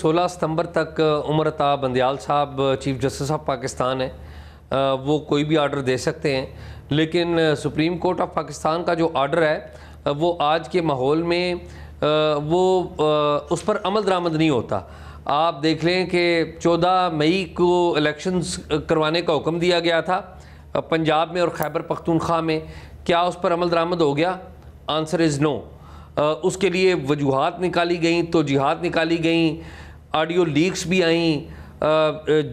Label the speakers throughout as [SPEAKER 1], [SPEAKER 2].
[SPEAKER 1] 16 सितंबर तक उमर अता बंदयाल साहब chief justice of Pakistan है, वो कोई भी आर्डर दे सकते हैं, लेकिन सुप्रीम कोर्ट ऑफ पाकिस्तान का जो आर्डर है वो आज के माहौल में वो उस पर अमल दरामद नहीं होता। आप देख लें कि 14 मई को इलेक्शंस करवाने का हुक्म दिया गया था पंजाब में और खैबर पख्तूनख्वा में, क्या उस पर अमल दरामद हो गया? Answer is no. उसके लिए वजूहात निकाली गई, तौजीहात निकाली गई, ऑडियो लीक्स भी आई।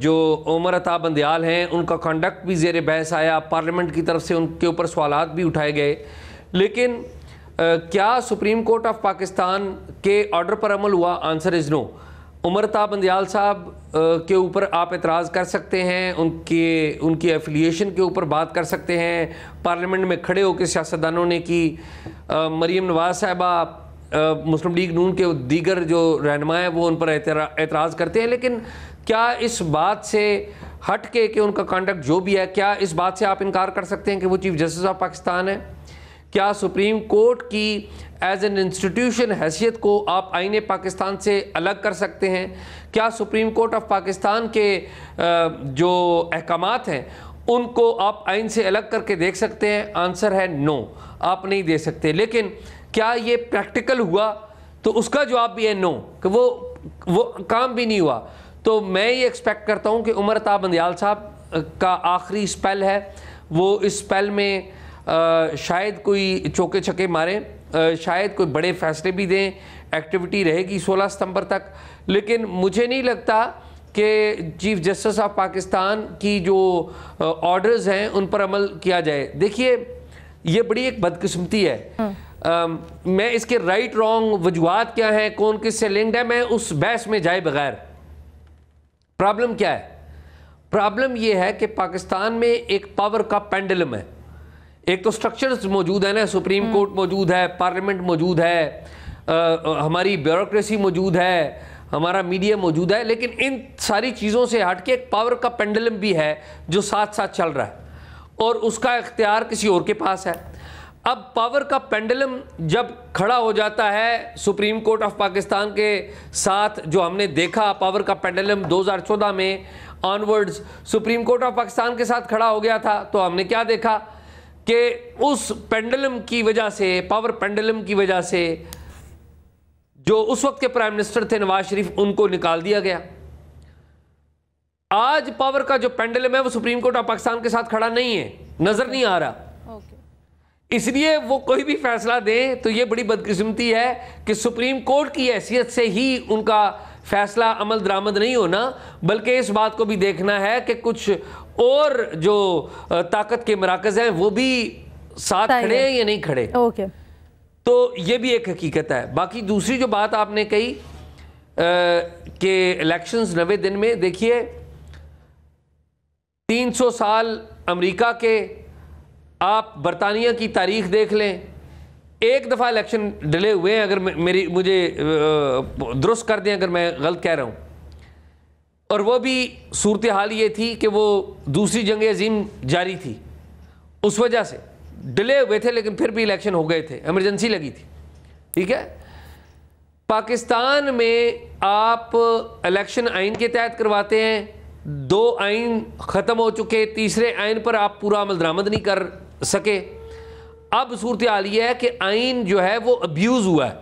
[SPEAKER 1] जो उमर अता बंदयाल हैं उनका कंडक्ट भी ज़ेर बहस आया, पार्लियामेंट की तरफ से उनके ऊपर सवालात भी उठाए गए, लेकिन क्या सुप्रीम कोर्ट ऑफ पाकिस्तान के ऑर्डर पर अमल हुआ? Answer is no. Umar Ata Bandial साहब के ऊपर आप एतराज़ कर सकते हैं, उनकी एफिलिएशन के ऊपर बात कर सकते हैं, पार्लियामेंट में खड़े होकर सियासतदानों ने की, मरीम नवाज साहिबा, मुस्लिम लीग नून के दीगर जो रहनुमा हैं वो उन पर एतराज़ करते हैं, लेकिन क्या इस बात से हट के कि उनका कंडक्ट जो भी है, क्या इस बात से आप इनकार कर सकते हैं कि वो चीफ जस्टिस ऑफ पाकिस्तान है? क्या सुप्रीम कोर्ट की एज एन इंस्टीट्यूशन हैसियत को आप आईने पाकिस्तान से अलग कर सकते हैं? क्या सुप्रीम कोर्ट ऑफ पाकिस्तान के जो अहकामात हैं उनको आप आइन से अलग करके देख सकते हैं? आंसर है नो, आप नहीं दे सकते। लेकिन क्या ये प्रैक्टिकल हुआ? तो उसका जवाब भी है नो, कि वो काम भी नहीं हुआ। तो मैं ये एक्सपेक्ट करता हूँ कि उमर अता बंदयाल साहब का आखिरी स्पेल है, वो इस स्पेल में शायद कोई चौके छक्के मारें, शायद कोई बड़े फैसले भी दें, एक्टिविटी रहेगी 16 सितंबर तक, लेकिन मुझे नहीं लगता कि चीफ जस्टिस ऑफ पाकिस्तान की जो ऑर्डर्स हैं उन पर अमल किया जाए। देखिए, ये बड़ी एक बदकिस्मती है। मैं इसके राइट रॉन्ग वजूहात क्या हैं, कौन किससे लिंक्ड है, मैं उस बहस में जाए बगैर, प्रॉब्लम क्या है? प्रॉब्लम यह है कि पाकिस्तान में एक पावर का पेंडुलम है। एक तो स्ट्रक्चर्स मौजूद है ना, सुप्रीम कोर्ट मौजूद है, पार्लियामेंट मौजूद है, हमारी ब्यूरोक्रेसी मौजूद है, हमारा मीडिया मौजूद है, लेकिन इन सारी चीज़ों से हट के एक पावर का पेंडुलम भी है जो साथ साथ चल रहा है और उसका इख्तियार किसी और के पास है। अब पावर का पेंडुलम जब खड़ा हो जाता है सुप्रीम कोर्ट ऑफ पाकिस्तान के साथ, जो हमने देखा पावर का पेंडुलम 2014 में onwards supreme court of Pakistan के साथ खड़ा हो गया था, तो हमने क्या देखा कि उस पेंडुलम की वजह से, पावर पेंडुलम की वजह से, जो उस वक्त के प्राइम मिनिस्टर थे नवाज शरीफ, उनको निकाल दिया गया। आज पावर का जो पेंडुलम है वो सुप्रीम कोर्ट ऑफ पाकिस्तान के साथ खड़ा नहीं है, नजर नहीं आ रहा। इसलिए वो कोई भी फैसला दें तो ये बड़ी बदकिस्मती है कि सुप्रीम कोर्ट की हैसियत से ही उनका फैसला अमल दरामद नहीं होना, बल्कि इस बात को भी देखना है कि कुछ और जो ताकत के मराकज़ हैं वो भी साथ खड़े हैं या नहीं खड़े। तो ये भी एक हकीकत है। बाकी दूसरी जो बात आपने कही कि इलेक्शंस 90 दिन में, देखिए 300 साल अमेरिका के, आप बरतानिया की तारीख देख लें, एक दफ़ा इलेक्शन डिले हुए हैं, अगर मुझे दुरुस्त कर दें अगर मैं गलत कह रहा हूँ, और वो भी सूरत हाल ये थी कि वो दूसरी जंग अजीम जारी थी, उस वजह से डिले हुए थे, लेकिन फिर भी इलेक्शन हो गए थे, इमरजेंसी लगी थी। ठीक है, पाकिस्तान में आप इलेक्शन आइन के तहत करवाते हैं, 2 आइन ख़त्म हो चुके, तीसरे आइन पर आप पूरा अमल दरामद नहीं कर सके। अब सूरत हाल ये है कि आइन जो है वो अब्यूज़ हुआ है।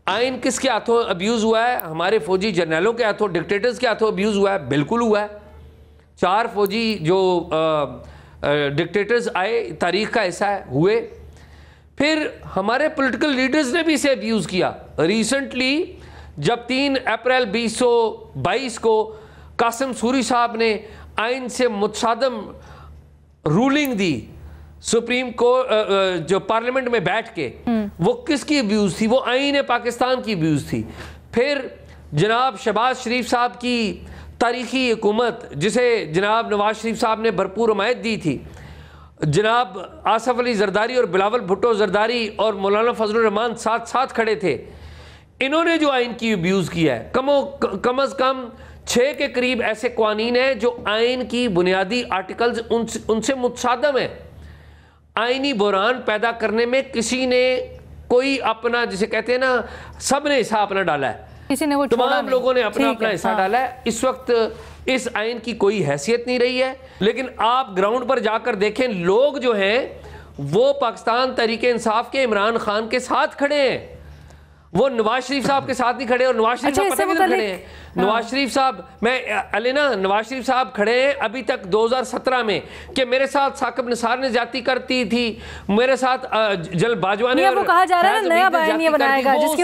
[SPEAKER 1] आइन किसके हाथों अब्यूज़ हुआ है? हमारे फौजी जर्नलों के हाथों, डिक्टेटर्स के हाथों अब्यूज़ हुआ है। बिल्कुल हुआ है। 4 फौजी जो डिक्टेटर्स आए, तारीख का हिस्सा है, हुए। फिर हमारे पॉलिटिकल लीडर्स ने भी इसे अब्यूज़ किया। रिसेंटली जब 3 अप्रैल 2022 को कासिम सूरी साहब ने आइन से मुतसादम रूलिंग दी सुप्रीम कोर्ट जो पार्लियामेंट में बैठ के, वो किसकी अब्यूज़ थी? वो आइन पाकिस्तान की अब्यूज़ थी। फिर जनाब शहबाज शरीफ साहब की तारीखी हुकूमत, जिसे जनाब नवाज शरीफ साहब ने भरपूर हमायत दी थी, जनाब आसफ अली जरदारी और बिलावल भुट्टो जरदारी और मौलाना फजलुर रहमान साथ साथ खड़े थे। इन्होंने जो आइन की अब्यूज़ किया है, कम अज़ कम 6 के करीब ऐसे कानून हैं जो आइन की बुनियादी आर्टिकल्स उनसे मुतसादम है। आइनी बुरान पैदा करने में किसी ने कोई अपना, जिसे कहते हैं ना, सब ने हिस्सा अपना डाला है।
[SPEAKER 2] किसी ने वो
[SPEAKER 1] तमाम लोगों ने अपना अपना हिस्सा
[SPEAKER 2] हाँ।
[SPEAKER 1] डाला है। इस वक्त इस आइन की कोई हैसियत नहीं रही है, लेकिन आप ग्राउंड पर जाकर देखें, लोग जो हैं वो पाकिस्तान तहरीक इंसाफ के इमरान खान के साथ खड़े हैं, वो नवाज शरीफ साहब के साथ नहीं खड़े। और नवाज शरीफ साहब पता किधर खड़े हैं? नवाज शरीफ साहब, मैं अलेना, नवाज शरीफ साहब खड़े हैं अभी तक 2017 में कि मेरे साथ साकिब निसार ने ज्यादती करती थी, मेरे साथ जल बाजवा ने,
[SPEAKER 2] वो कहा जा रहा है नया बयान ये बनाएगा जिसकी